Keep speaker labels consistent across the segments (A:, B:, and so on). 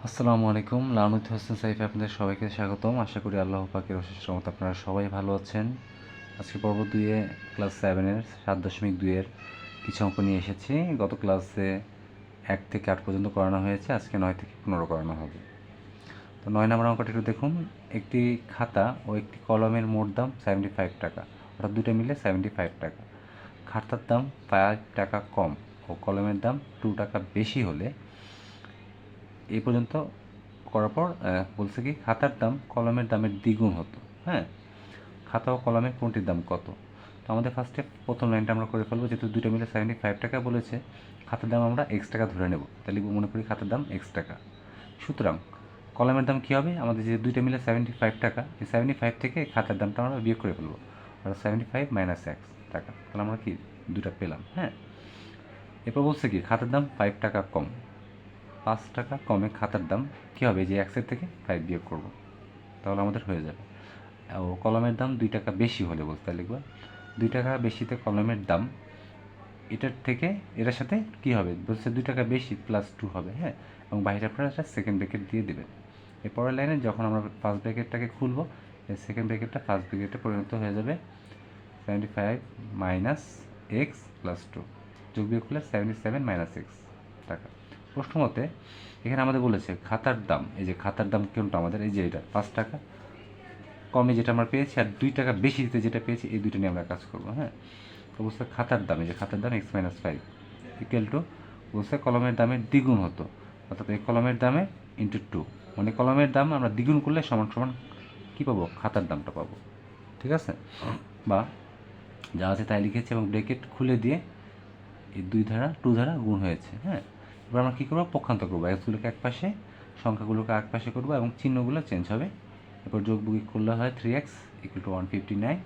A: আসসালামু আলাইকুম। লালনুত হোসেন সাইফে আপনাদের সবাইকে স্বাগতম। আশা করি আল্লাহ পাকের অশেষ রহমতে আপনারা সবাই ভালো আছেন। আজকে পর্ব 2-এ ক্লাস 7-এর 7.2-এর কিছু অঙ্ক নিয়ে এসেছি। গত ক্লাসে 1 থেকে 8 পর্যন্ত করানো হয়েছে, আজকে 9 থেকে 15 করানো হবে। তো 9 নম্বর অঙ্কটা একটু দেখুন। একটি খাতা ও একটি কলমের মোট দাম 75 টাকা, অর্থাৎ দুটো মিলে 75 টাকা। খাতার দাম 5 টাকা কম ও কলমের দাম 2 টাকা বেশি হলে এই পর্যন্ত করার পর বলছে কি খাতার দাম কলমের দামের দ্বিগুণ হতো। হ্যাঁ, খাতা ও কলমের কোনটির দাম কত? তো আমাদের ফার্স্টে প্রথম লাইনটা আমরা করে ফেলবো, যেহেতু দুটো মিলে 75 টাকা বলেছে, খাতার দাম আমরা এক্স টাকা ধরে নেব। তাহলে মনে করি খাতার দাম এক্স টাকা। সুতরাং কলমের দাম কী হবে? আমাদের যে দুইটা মিলে 75 টাকা, এই 75 থেকে খাতার দামটা আমরা বিয়োগ করে ফেলবো, অর্থাৎ 75 মাইনাস এক্স টাকা। তাহলে আমরা কি দুটা পেলাম। হ্যাঁ, এরপর বলছে কি খাতার দাম 5 টাকা কম। 5 টাকা কমে খাতার দাম কী হবে? যে এক্সের থেকে 5 বিয়োগ করব, তাহলে আমাদের হয়ে যাবে। ও কলমের দাম 2 টাকা বেশি হলে বলতে লিখব 2 টাকা বেশিতে কলমের দাম এটার থেকে এটার সাথে কী হবে বলছে 2 টাকা বেশি প্লাস 2 হবে। হ্যাঁ, এবং বাইরে আপনারা একটা সেকেন্ড ব্র্যাকেট দিয়ে দেবেন। এর পরের লাইনে যখন আমরা ফার্স্ট ব্র্যাকেটটাকে খুলবো, এই সেকেন্ড ব্র্যাকেটটা ফার্স্ট ব্র্যাকেটে পরিণত হয়ে যাবে 75 মাইনাস এক্স প্লাস 2, যোগ বিয়োগ করলে 77 মাইনাস এক্স টাকা। প্রশ্ন মতে এখানে আমাদের বলেছে খাতার দাম, এই যে খাতার দাম কোনটা আমাদের, এই যে এটা 5 টাকা কমে যেটা আমরা পেয়েছি আর 2 টাকা বেশি দিতে যেটা পেয়েছি, এই দুটো নিয়ে আমরা কাজ করবো। হ্যাঁ, তো বলছে খাতার দাম, এই যে খাতার দাম এক্স মাইনাস 5 ইকুয়াল টু বলছে কলমের দামের দ্বিগুণ হতো, অর্থাৎ এই কলমের দামে ইন্টু 2, মানে কলমের দাম আমরা দ্বিগুণ করলে সমান সমান কী পাবো? খাতার দামটা পাবো। ঠিক আছে, বা যা আছে তাই লিখেছি এবং ব্রেকেট খুলে দিয়ে এই 2 দ্বারা 2 দ্বারা গুণ হয়েছে। হ্যাঁ, এবার আমরা কী করবো? পক্ষান্তর করবো, এক্সগুলোকে এক পাশে সংখ্যাগুলোকে এক পাশে করবো এবং চিহ্নগুলো চেঞ্জ হবে। এরপর যোগ বিয়োগ করলে হয় 3x ইকুয়াল টু 159।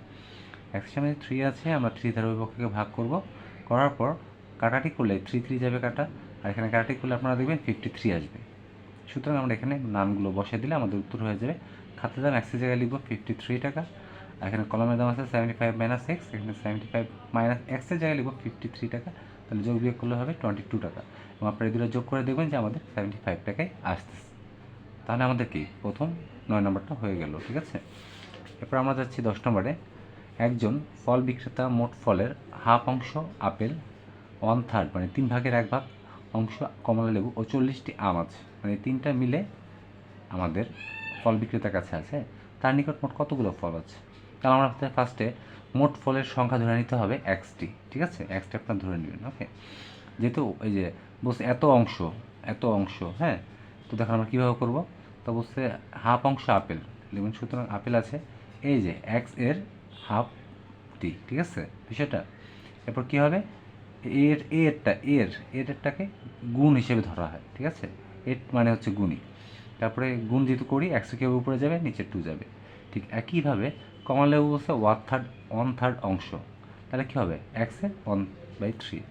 A: এক্সের সামনে 3 আছে, আমরা 3 দ্বারা ওই পক্ষকে ভাগ করব, করার পর কাটাটি করলে 3 3 যাবে কাটা, আর এখানে কাটাটি করলে আপনারা দেখবেন 53 আসবে। সুতরাং আমরা এখানে নামগুলো বসিয়ে দিলে আমাদের উত্তর হয়ে যাবে খাতার দাম এক্সের জায়গায় লিখবো 53 টাকা, আর এখানে কলমের দাম আছে 75 মাইনাস এক্স, এখানে 75 মাইনাস এক্সের জায়গায় লিখবো 53 টাকা, তাহলে যোগ বিয়োগ করলে হবে 22 টাকা, এবং আপনারা এই দুটো যোগ করে দেখবেন যে আমাদের 75 টাকায় আসতেছে। তাহলে আমাদের কি প্রথম 9 নম্বরটা হয়ে গেল। ঠিক আছে, এরপর আমরা যাচ্ছি 10 নম্বরে। একজন ফল বিক্রেতা মোট ফলের হাফ অংশ আপেল, 1/3 মানে 3 ভাগের 1 ভাগ অংশ কমলা লেবু ও 40টি আম আছে, মানে তিনটা মিলে আমাদের ফল বিক্রেতার কাছে আছে, তার নিকট মোট কতগুলো ফল আছে? তাহলে আমরা ফার্স্টে মোট ফলের সংখ্যা ধরে নিতে হবে এক্সটি। ঠিক আছে, এক্সটি আপনার ধরে নেবেন। ওকে, যেহেতু এই যে বলছে এত অংশ, এত অংশ, হ্যাঁ, তো দেখুন আমরা কীভাবে করবো? তো বলছে হাফ অংশ আপেল লিখবেন, সুতরাং আপেল আছে এই যে এক্স এর হাফ টি। ঠিক আছে বিষয়টা। এরপর কী হবে? এরটাকে গুণ হিসেবে ধরা হয়। ঠিক আছে, এর মানে হচ্ছে গুণী, তারপরে গুণ যেহেতু করি একশো কীভাবে উপরে যাবে, নিচে 2 যাবে। ঠিক একইভাবে কমলা লেবু বলছে 1/3 অংশ, তাহলে কী হবে? এক্সের 1/3,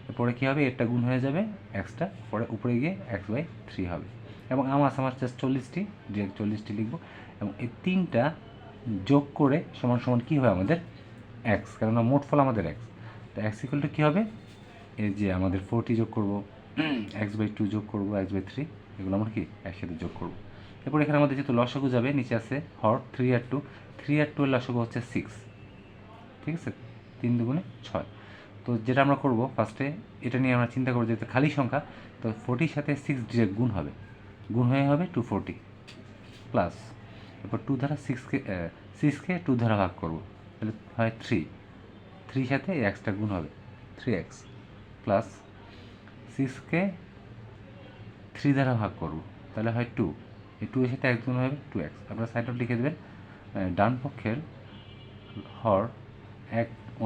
A: এরপরে কী হবে? এরটা গুণ হয়ে যাবে এক্সটা, পরে উপরে গিয়ে x/3 হবে। এবং আমার জাস্ট 40টি, ডিরেক্ট 40টি লিখবো, এবং এই তিনটা যোগ করে সমান সমান কী হবে আমাদের? এক্স, কেননা মোট ফল আমাদের এক্স। তো এক্স ইকুয়াল টু কী হবে? এই যে আমাদের 40 যোগ করবো, x/2 যোগ করবো, x/3, এগুলো আমরা কি একসাথে যোগ করবো। এরপর এখানে আমাদের যেহেতু লসাগু যাবে, নিচে আছে হর 3 আর 2, 3 আর 2 এর লসাগু হচ্ছে 6। ঠিক আছে, 3 দুগুণে 6। তো যেটা আমরা করবো ফার্স্টে এটা নিয়ে আমরা চিন্তা করবো, যেহেতু খালি সংখ্যা, তো 40 সাথে 6 ডিরেক্ট গুণ হবে, গুণ হয়ে হবে 240 প্লাস, এরপর 2 দ্বারা 6কে 2 দ্বারা ভাগ করবো, তাহলে হয় 3 সাথে এই এক্সটা গুণ হবে 3x প্লাস 6কে 3 দ্বারা ভাগ করবো, তাহলে হয় 2, এই 2 এর সাথে 1 গুণ হবে 2x। আপনারা সাইড নোট লিখে দেবেন, ডান পক্ষের হর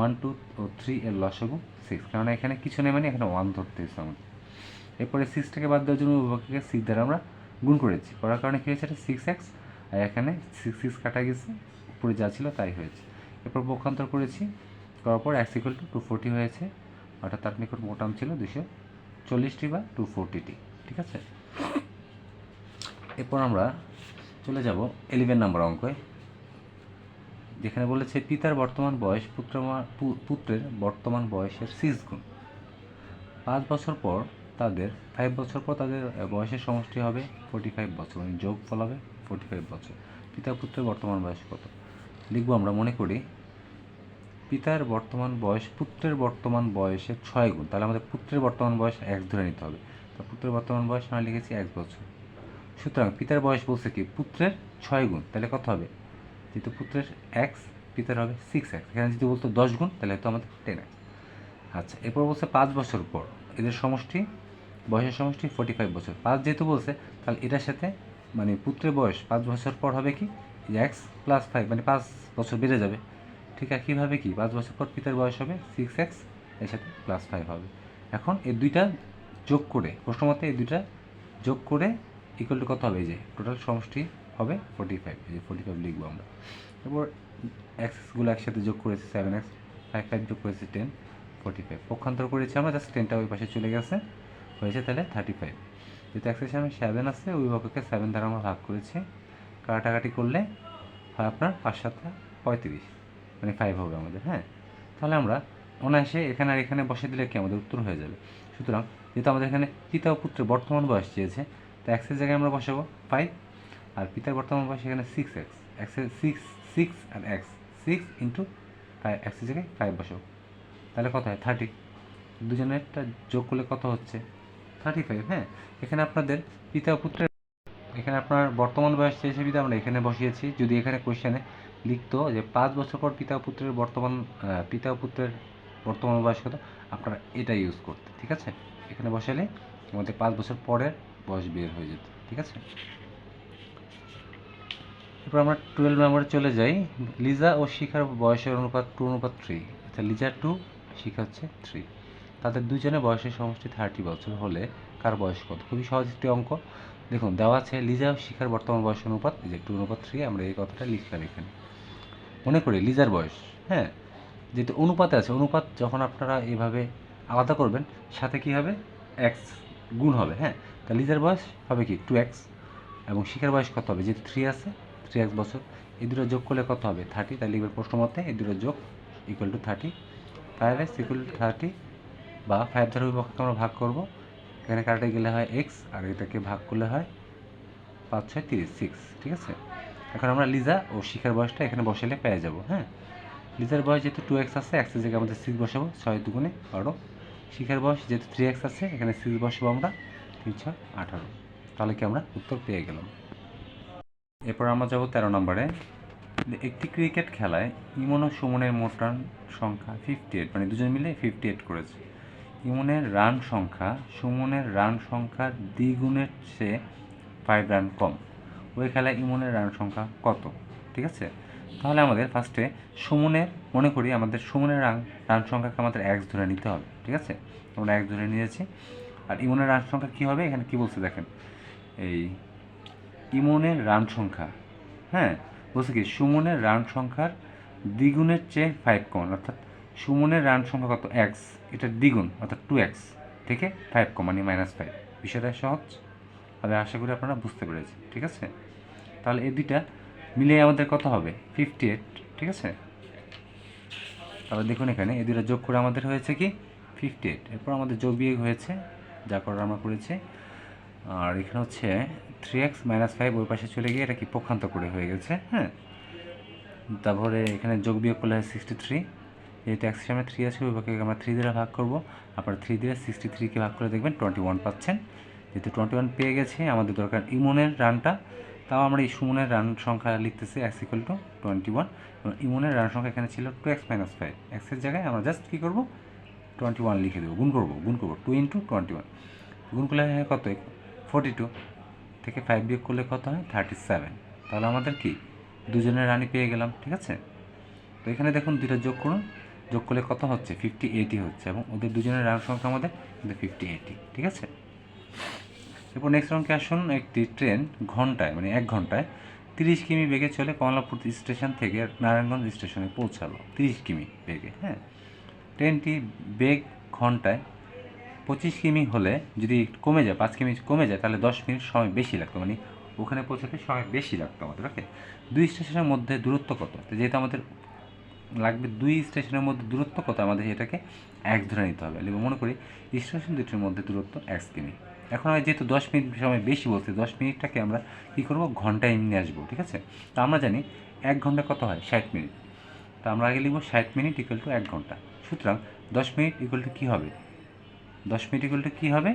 A: 1 2 ও 3 এর লসাগু 6, কারণ এখানে কিছু নেই, মানে এখানে 1 ধরতে হচ্ছে আমাদের। এরপরে 6টাকে বাদ দেওয়ার জন্য উভয়কে 6 দ্বারা আমরা গুণ করেছি, করার কারণে কী হয়েছে? এটা 6x, আর এখানে 6 কাটা গেছে, উপরে যা ছিল তাই হয়েছে। এরপর পক্ষান্তর করেছি, করার পর x ইকুয়াল টু 240 হয়েছে, অর্থাৎ তার নিকট মোট আম ছিল 240টি বা 240টি। ঠিক আছে, এরপর আমরা চলে যাব 11 নম্বর অঙ্কে, যেখানে বলেছে পিতার বর্তমান বয়স পুত্রের বর্তমান বয়সের 6 গুণ। 5 বছর পর তাদের 5 বছর পর তাদের বয়সের সমষ্টি হবে 45 বছর, মানে যোগফল হবে 45 বছর। পিতা পুত্রের বর্তমান বয়স কত লিখবো আমরা? মনে করি পিতার বর্তমান বয়স পুত্রের বর্তমান বয়সের 6 গুণ, তাহলে আমাদের পুত্রের বর্তমান বয়স x ধরে নিতে হবে। তো পুত্রের বর্তমান বয়স আমরা লিখেছি 1 বছর। সুতরাং পিতার বয়স বলছে কি পুত্রের 6 গুণ, তাহলে কত হবে? যেহেতু পুত্রের x, পিতার হবে 6x। এখানে যদি বলতো 10 গুণ, তাহলে তো আমাদের 10x। আচ্ছা, এরপর বলছে 5 বছর পর এদের সমষ্টি, বয়সের সমষ্টি 45 বছর। 5 যেহেতু বলছে, তাহলে এটার সাথে মানে পুত্রের বয়স 5 বছর পর হবে কি x প্লাস 5, মানে 5 বছর বেড়ে যাবে। ঠিক একইভাবে কি 5 বছর পর পিতার বয়স হবে 6x, এর সাথে প্লাস 5 হবে। এখন এই দুইটা যোগ করে, প্রশ্ন মতে এই দুইটা যোগ করে ইকুয়াল টু কত হবে? এই যে টোটাল সমষ্টি হবে 45, এই যে 45 লিখবো আমরা। এরপর এক্সগুলো একসাথে যোগ করেছি 7x, 5 যোগ করেছি 10, 45। পক্ষান্তর করেছি আমরা, জাস্ট 10টা ওই পাশে চলে গেছে, হয়েছে তাহলে 35। যেহেতু এক্সের সামনে 7 আছে, ওই অভিভাবককে 7 দ্বারা আমরা ভাগ করেছি। কাটাকাটি করলে হয় আপনার 5 7 35, মানে 5 হবে আমাদের। হ্যাঁ, তাহলে আমরা অনায়াসে এখানে আর এখানে বসে দিলে কি আমাদের উত্তর হয়ে যাবে। সুতরাং যেহেতু আমাদের এখানে পিতা ও পুত্রের বর্তমান বয়স চেয়েছে, তো এক্সের জায়গায় আমরা বসাবো 5, আর পিতার বর্তমান বয়স এখানে 6x, এক্সের 6 আর x, 6 ইন্টু 5, এক্সের জায়গায় 5 বসাবো, তাহলে কত হয়? 30। দুজনেরটা যোগ করলে কত হচ্ছে? 35। হ্যাঁ, এখানে আপনাদের পিতা ও পুত্রের, এখানে আপনার বর্তমান বয়স চেয়েছে বিধে আমরা এখানে বসিয়েছি। যদি এখানে কোয়েশ্চেনে লিখতো যে 5 বছর পর পিতা ও পুত্রের বর্তমান বয়স কত, আপনারা এটা ইউজ করতে, ঠিক আছে? এখানে বসালে আমাদের 5 বছর পরের বয়স বের হয়ে যেত, ঠিক আছে? এরপর আমরা 12 নম্বরে চলে যাই। লিজা ও শিখার বয়সের অনুপাত 2:3। আচ্ছা, লিজা 2, শিখা হচ্ছে 3। তাদের দুজনের বয়সের সমষ্টি 30 বছর হলে কার বয়স কত? খুবই সহজ একটি অঙ্ক। দেখুন দেওয়া আছে লিজা ও শিখার বর্তমান বয়স অনুপাত, এই যে 2:3, আমরা এই কথাটা লিখলাম এখানে। মনে করি লিজার বয়স, হ্যাঁ, যেহেতু অনুপাতে আছে, অনুপাত যখন আপনারা এভাবে আলাদা করবেন, সাথে কি হবে? এক্স গুণ হবে। হ্যাঁ, তা লিজার বয়স হবে কি 2x, এবং শিখার বয়স কত হবে? যেহেতু 3 আছে, 3x বছর। এই দুটো যোগ করলে কত হবে? 30। তাহলে লিখবেন প্রশ্ন মতে এই দুটো যোগ equal to 30, 5x equal to 30, বা 5 দ্বারা বিভক্তকে আমরা ভাগ করব। এখানে কাটাতে গেলে হয় x, আর এটাকে ভাগ করলে হয় 5 6 30, 6, ঠিক আছে? এখন আমরা লিজা ও শিখার বয়সটা এখানে বসালে পেয়ে যাব। হ্যাঁ, লিজার বয়স যেহেতু 2x আছে, এক্সের জায়গায় আমাদের 6 বসাবো, 6 দুগুণে 12। শিখার বয়স যেহেতু 3x আছে, এখানে 6 বসাবো আমরা, 3 6 18। তাহলে কি আমরা উত্তর পেয়ে গেলাম। এরপর আমরা যাব 13 নম্বরে। একটি ক্রিকেট খেলায় ইমন ও সুমনের মোট রান সংখ্যা 58, মানে দুজন মিলে 58 করেছে। ইমনের রান সংখ্যা সুমনের রান সংখ্যার দ্বিগুণের চেয়ে 5 রান কম। ওই খেলায় ইমনের রান সংখ্যা কত? ঠিক আছে, তাহলে আমাদের ফার্স্টে সুমনের, মনে করি আমাদের সুমনের রান সংখ্যাকে আমাদের x ধরে নিতে হবে, ঠিক আছে? আমরা x ধরে নিয়েছি। আর ইমনের রান সংখ্যা কী হবে? এখানে কী বলছে দেখেন, এই ইমনের রান সংখ্যা, হ্যাঁ, বলছে কি সুমনের রান সংখ্যার দ্বিগুণের চেয়ে 5 কম, অর্থাৎ সুমনের রান সংখ্যা কত? x, এটার দ্বিগুণ অর্থাৎ 2x থেকে 5 কম, মানে -5। বিষয়টা সহজ, তবে আশা করি আপনারা বুঝতে পেরেছেন, ঠিক আছে? তাহলে এই দুইটা মিলে আমাদের কত হবে? 58, ঠিক আছে? তাহলে দেখুন এখানে এই দুটো যোগ করে আমাদের হয়েছে কি 58। এরপর আমাদের যোগ বিয়োগ হয়েছে, যা করার আমরা করেছি। আর এখানে হচ্ছে 3x - 5 ওই পাশে চলে গিয়ে এটা কি পক্ষান্তর করে হয়ে গেছে। হ্যাঁ, তারপরে এখানে যোগ বিয়োগ করলে হয় 63। যেহেতু এক্সের সামনে 3 আছে, ওই ভাগে আমরা 3 দিয়ে ভাগ করবো। আপনার 3 দিয়ে 63কে ভাগ করে দেখবেন 21 পাচ্ছেন। যেহেতু 21 পেয়ে গেছে, আমাদের দরকার ইমনের রানটা। তাও আমরা এই সুমনের রান সংখ্যা লিখতেছি x ইকুয়াল টু 21, এবং ইমনের রান সংখ্যা এখানে ছিল 2x - 5। এক্সের জায়গায় আমরা জাস্ট কী করবো? 21 লিখে দেবো, গুণ করবো 2 ইন্টু 21। গুণ করলে হয় কত? 42 থেকে 5 বিয়োগ করলে কত হয়? 37। তাহলে আমাদের কি দুজনের রানই পেয়ে গেলাম, ঠিক আছে? তো এখানে দেখুন দুটো যোগ করুন, যোগ করলে কত হচ্ছে? 58 হচ্ছে, এবং ওদের দুজনের রান সংখ্যা আমাদের কিন্তু 58, ঠিক আছে? এরপর নেক্সট অঙ্কে আসুন। একটি ট্রেন ঘন্টায়, মানে 1 ঘন্টায় 30 কিমি বেগে চলে কমলাপুর স্টেশন থেকে নারায়ণগঞ্জ স্টেশনে পৌঁছালো 30 কিমি বেগে। হ্যাঁ, ট্রেনটি বেগ ঘন্টায় 25 কিমি হলে যদি কমে যায়, 5 কিমি কমে যায়, তাহলে 10 মিনিট সময় বেশি লাগতো, মানে ওখানে পৌঁছাতে সময় বেশি লাগতো আমাদের। ওকে, দুই স্টেশনের মধ্যে দূরত্ব কত? তো যেহেতু আমাদের লাগবে 2 স্টেশনের মধ্যে দূরত্ব কত, আমাদের এটাকে 1 ধরে নিতে হবে। মনে করি স্টেশন দুটির মধ্যে দূরত্ব 1 কিমি। এখন আমি যেহেতু 10 মিনিট সময় বেশি বলছি, 10 মিনিটটাকে আমরা কী করবো, ঘন্টায় নিয়ে আসবো, ঠিক আছে। তো আমরা জানি 1 ঘন্টা কত হয়, 60 মিনিট। তো আমরা আগে লিখবো 60 মিনিট ইকুয়াল টু 1 ঘন্টা। সুতরাং 10 মিনিট ইকুয়াল টু কী হবে, 10 মিনিট ইকুয়াল টু কী হবে,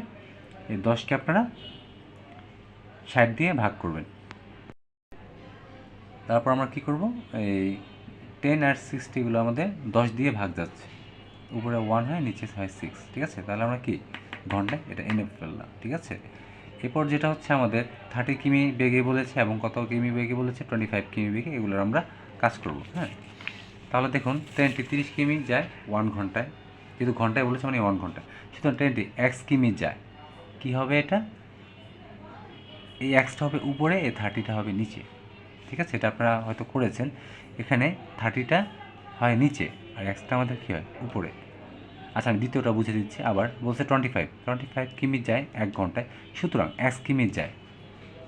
A: এই 10কে আপনারা 60 দিয়ে ভাগ করবেন। তারপর আমরা কী করব, এই 10 আর 60 আমাদের 10 দিয়ে ভাগ যাচ্ছে, উপরে 1 হয়, নিচে হয় 6, ঠিক আছে। তাহলে আমরা কি ঘন্টায় এটা এনে ফেললাম, ঠিক আছে। এরপর যেটা হচ্ছে আমাদের 30 কিমি বেগে বলেছে এবং কত কিমি বেগে বলেছে, 25 কিমি বেগে, এগুলোর আমরা কাজ করব। হ্যাঁ, তাহলে দেখুন ট্রেনটি 30 কিমি যায় 1 ঘন্টায়, যেহেতু ঘন্টায় বলেছে মানে 1 ঘন্টা, সুতরাং ট্রেনটি x কিমি যায়। কী হবে এটা, এই এক্সটা হবে উপরে, এই 30টা হবে নিচে, ঠিক আছে। এটা আপনারা হয়তো করেছেন, এখানে 30টা হয় নিচে আর এক্সটা আমাদের কী হয় উপরে। আচ্ছা, আমি দ্বিতীয়টা বুঝে দিচ্ছি। আবার বলছে 25 কিমি যায় 1 ঘন্টায়, সুতরাং x কিমি যায়,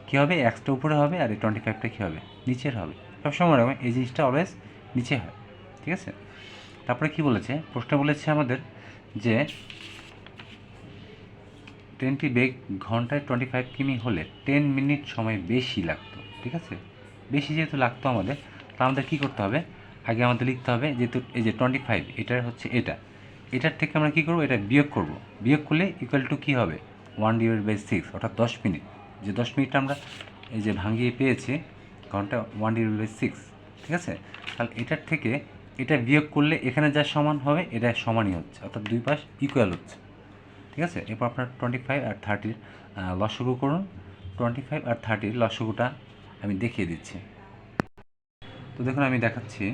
A: কী হবে, এক্সটা উপরে হবে আর এই 25টা কী হবে, নিচের হবে। সবসময় এরকম এই জিনিসটা অলওয়েজ নিচে হয়, ঠিক আছে। তারপরে কি বলেছে, প্রশ্ন বলেছে আমাদের যে ট্রেনটি বেগ ঘন্টায় 25 কিমি হলে 10 মিনিট সময় বেশি লাগতো, ঠিক আছে। বেশি যেহেতু লাগতো আমাদের, তা আমাদের কী করতে হবে, আগে আমাদের লিখতে হবে যেহেতু এই যে 25 এটার হচ্ছে এটার থেকে আমরা কী করবো, এটা বিয়োগ করব। বিয়োগ করলে ইকুয়াল টু কী হবে, 1/6, অর্থাৎ 10 মিনিট। যে 10 মিনিটটা আমরা এই যে ভাঙিয়ে পেয়েছি ঘন্টা 1/6, ঠিক আছে। তাহলে এটার থেকে এটা বিয়োগ করলে এখানে যা সমান হবে এটা সমানই হচ্ছে, অর্থাৎ দুই পাশ ইকুয়াল হচ্ছে, ঠিক আছে। এরপর আপনার 25 আর 30 লসাগু করুন। 25 আর 30 লসাগুটা আমি দেখিয়ে দিচ্ছি। তো দেখুন আমি দেখাচ্ছি,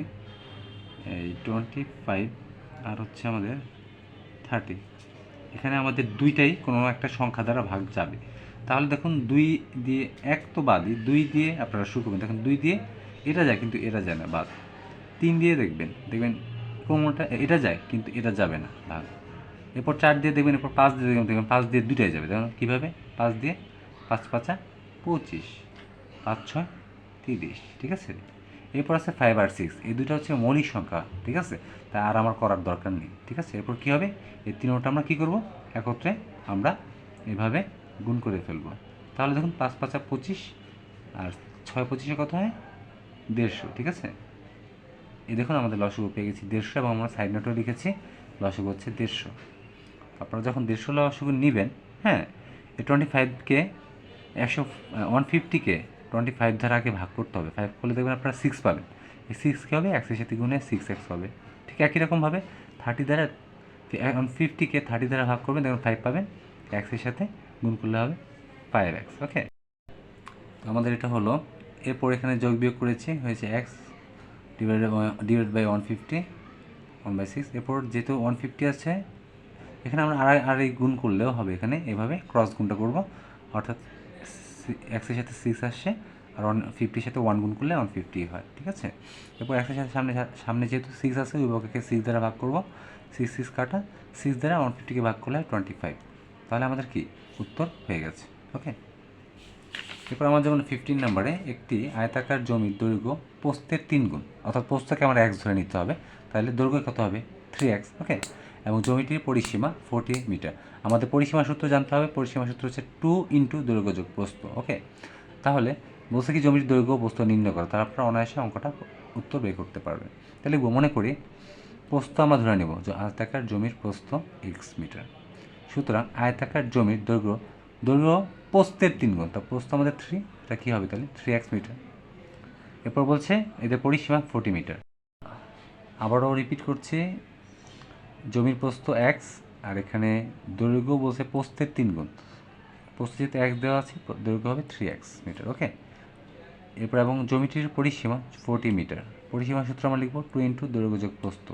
A: এই 25 আর হচ্ছে আমাদের 30, এখানে আমাদের দুইটাই কোনো একটা সংখ্যা দ্বারা ভাগ যাবে। তাহলে দেখুন 2 দিয়ে 1 তো বাদই, 2 দিয়ে আপনারা শুরু করবেন। দেখুন 2 দিয়ে এটা যায় কিন্তু এটা যায় না, বাদ। 3 দিয়ে দেখবেন কোনোটা এটা যায় কিন্তু এটা যাবে না, ভাগ। এরপর 4 দিয়ে দেখবেন, এরপর 5 দিয়ে দেখবেন 5 দিয়ে দুইটাই যাবে। দেখুন কীভাবে, 5 দিয়ে 5 5 25, 5 6 30, ঠিক আছে। এরপর আছে 5 আর 6, এই দুটো হচ্ছে মৌলিক সংখ্যা, ঠিক আছে। তা আর আমার করার দরকার নেই, ঠিক আছে। এরপর কী হবে, এই তিনটা আমরা কী করব, একত্রে আমরা এভাবে গুণ করে ফেলবো। তাহলে দেখুন 5 5 25 আর 6 25 কত হয়, 150, ঠিক আছে। এই দেখুন আমাদের লসাগু পেয়ে গেছি 150 এবং আমরা সাইড নোটেও লিখেছি লসাগু হচ্ছে 150। আপনারা যখন 150 লসাগু নেবেন, হ্যাঁ, এই 25কে 150কে 25 দ্বারা আগে ভাগ করতে হবে। 5 করলে দেখবেন আপনারা 6 পাবেন। এই 6 কী হবে, এক্সের সাথে গুণে 6x হবে। ঠিক একই রকমভাবে 30 দ্বারা 150কে 30 দ্বারা ভাগ করবেন, দেখবেন 5 পাবেন, এক্সের সাথে গুণ করলে হবে 5x। ওকে, তো আমাদের এটা হলো। এরপর এখানে যোগ বিয়োগ করেছি, হয়েছে x ডিভাইডেড বাই 150 1/6। এরপর যেহেতু 150 আছে, এখানে আমরা আর এই গুণ করলেও হবে, এখানে এভাবে ক্রস গুণটা করব, অর্থাৎ এক্সের সাথে 6 আসছে আর 150 সাথে 1 গুণ করলে 150 হয়, ঠিক আছে। এরপর এক্সের সাথে সামনে যেহেতু 6 আছে, উভয়কে 6 দ্বারা ভাগ করব, 6 6 কাটা, 6 দ্বারা 150কে ভাগ করলে 25। তাহলে আমাদের কি উত্তর হয়ে গেছে। ওকে, এরপর আমার যেমন 15 নম্বরে একটি আয়তাকার জমির দৈর্ঘ্য প্রস্থের 3 গুণ, অর্থাৎ প্রস্থকে আমার x ধরে নিতে হবে, তাহলে দৈর্ঘ্য কত হবে 3x। ওকে, এবং জমিটির পরিসীমা 40 মিটার। আমাদের পরিসীমা সূত্র জানতে হবে, পরিসীমা সূত্র হচ্ছে 2 × দৈর্ঘ্য যোগ প্রস্থ। ওকে, তাহলে বলছে কি জমির দৈর্ঘ্য প্রস্থ নির্ণয় করা, তাহলে আপনারা অনায়াসে অঙ্কটা উত্তর বের করতে পারবেন। তাহলে মনে করি প্রস্থ আমরা ধরে নেব যে আয়তাকার জমির প্রস্থ x মিটার। সুতরাং আয়তাকার জমির দৈর্ঘ্য প্রস্থের 3 গুণ, তা প্রস্থ আমাদের 3, এটা কী হবে তাহলে 3x মিটার। এরপর বলছে এদের পরিসীমা 40 মিটার। আবারও রিপিট করছি, জমির প্রস্থ x আর এখানে দৈর্ঘ্য বলছে প্রস্থের 3 গুণ, প্রস্থ যেহেতু x দেওয়া আছে, দৈর্ঘ্য হবে 3x মিটার। ওকে, এরপর এবং জমিটির পরিসীমা 40 মিটার। পরিসীমা সূত্র আমরা লিখব 2 × দৈর্ঘ্য যোগ প্রস্থ।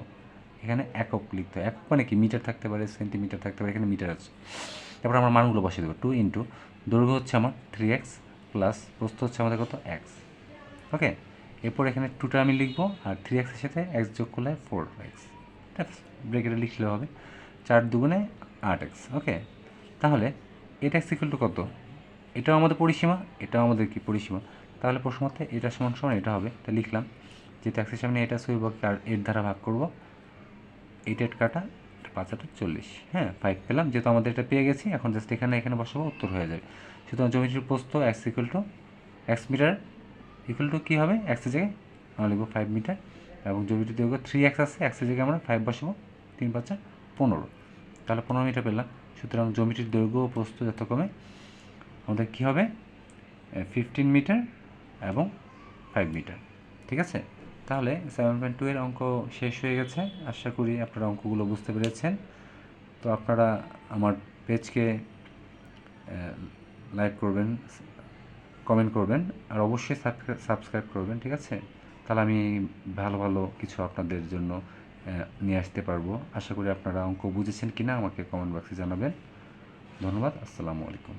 A: এখানে একক লিখতে হয়, একক মানে কি, মিটার থাকতে পারে, সেন্টিমিটার থাকতে পারে, এখানে মিটার আছে। তারপর আমরা মানগুলো বসিয়ে দেবো, 2 × দৈর্ঘ্য হচ্ছে আমার 3x প্লাস প্রস্থ হচ্ছে আমাদের কত x। ওকে, এরপর এখানে 2টা আমি লিখবো আর 3x এর সাথে x যোগ করলে 4x, ঠিক আছে, ব্রেকেটে লিখলে হবে 4 দুগুণে 8x। ওকে, তাহলে এটা x ইকুয়াল টু কত, এটাও আমাদের পরিসীমা, এটাও আমাদের কি পরিসীমা, তাহলে প্রশ্ন মতে এটা সমান সমান এটা হবে, তা লিখলাম যেহেতু এক্সের সামনে এটা আছে উভয়কে আর 8 দ্বারা ভাগ করব, 8 কাটা 5 8 40, হ্যাঁ 5 পেলাম। যেহেতু আমাদের এটা পেয়ে গেছি, এখন জাস্ট এখানে বসাবো, উত্তর হয়ে যাবে। সুতরাং জ্যামিতির প্রস্থ x মিটার ইকুয়াল টু কী হবে, এক্সের জায়গায় আমরা লিখবো 5 মিটার, এবং জ্যামিতির দৈর্ঘ্য 3x আছে, এক্সের জায়গায় আমরা 5 বসাবো, 3 5 15, তাহলে 15 মিটার পেলাম। সুতরাং জ্যামিতির দৈর্ঘ্য ও প্রস্থ যথাক্রমে আমাদের কী হবে, 15 মিটার এবং 5 মিটার। ঠিক আছে, তাহলে 7.2 এর অঙ্ক শেষ হয়ে গেছে। আশা করি আপনারা অঙ্কগুলো বুঝতে পেরেছেন। তো আপনারা আমার পেজকে লাইক করবেন, কমেন্ট করবেন, আর অবশ্যই সাবস্ক্রাইব করবেন। ঠিক আছে, তাহলে আমি ভালো ভালো কিছু আপনাদের জন্য নিয়ে আসতে পারবো। আশা করি আপনারা অঙ্ক বুঝেছেন কিনা আমাকে কমেন্ট বক্সে জানাবেন। ধন্যবাদ, আসসালামু আলাইকুম।